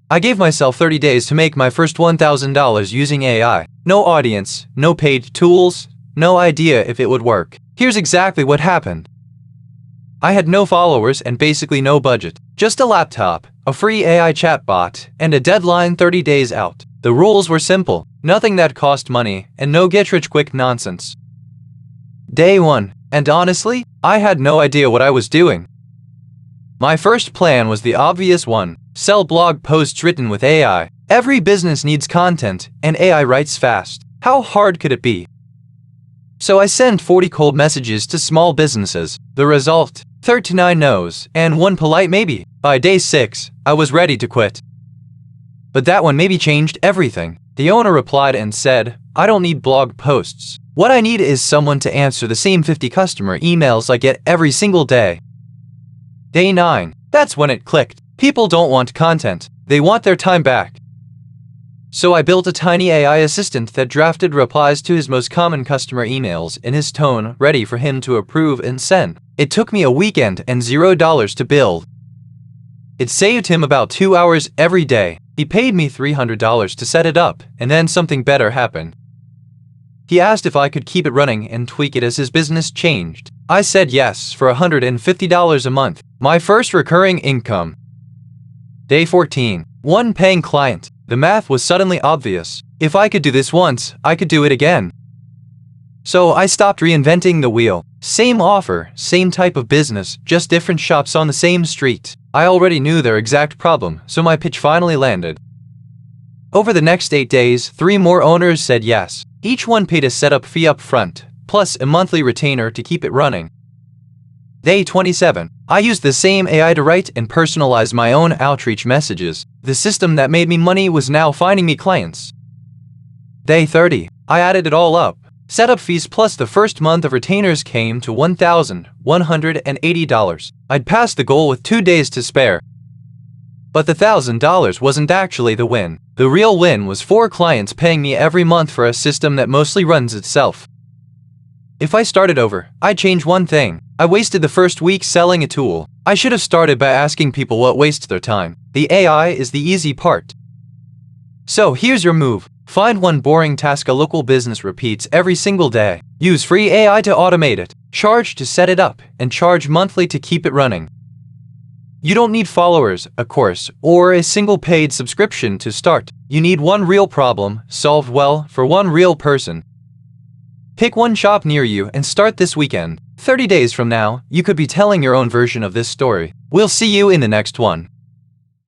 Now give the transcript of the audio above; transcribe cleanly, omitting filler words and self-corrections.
I gave myself 30 days to make my first $1,000 using AI. No audience, no paid tools, no idea if it would work. Here's exactly what happened. I had no followers and basically no budget. Just a laptop, a free AI chatbot, and a deadline 30 days out. The rules were simple, nothing that cost money, and no get-rich-quick nonsense. Day 1, and honestly, I had no idea what I was doing. My first plan was the obvious one: sell blog posts written with AI. Every business needs content, and AI writes fast. How hard could it be? So I sent 40 cold messages to small businesses. The result? 39 no's, and 1 polite maybe. By day 6, I was ready to quit. But that one maybe changed everything. The owner replied and said, "I don't need blog posts. What I need is someone to answer the same 50 customer emails I get every single day." Day 9, that's when it clicked. People don't want content, they want their time back. So I built a tiny AI assistant that drafted replies to his most common customer emails in his tone, ready for him to approve and send. It took me a weekend and $0 to build. It saved him about 2 hours every day. He paid me $300 to set it up, and then something better happened. He asked if I could keep it running and tweak it as his business changed. I said yes for $150 a month, my first recurring income. Day 14, 1 paying client. The math was suddenly obvious. If I could do this once, I could do it again. So I stopped reinventing the wheel. Same offer, same type of business, just different shops on the same street. I already knew their exact problem, so my pitch finally landed. Over the next 8 days, 3 more owners said yes. Each one paid a setup fee up front, plus a monthly retainer to keep it running. Day 27. I used the same AI to write and personalize my own outreach messages. The system that made me money was now finding me clients. Day 30. I added it all up. Setup fees plus the first month of retainers came to $1,180. I'd passed the goal with 2 days to spare. But the $1,000 wasn't actually the win. The real win was 4 clients paying me every month for a system that mostly runs itself. If I started over, I'd change one thing. I wasted the first week selling a tool. I should have started by asking people what wastes their time. The AI is the easy part. So here's your move. Find one boring task a local business repeats every single day. Use free AI to automate it. Charge to set it up, and charge monthly to keep it running. You don't need followers, a course, or a single paid subscription to start. You need one real problem, solved well, for one real person. Pick one shop near you and start this weekend. 30 days from now, you could be telling your own version of this story. We'll see you in the next one.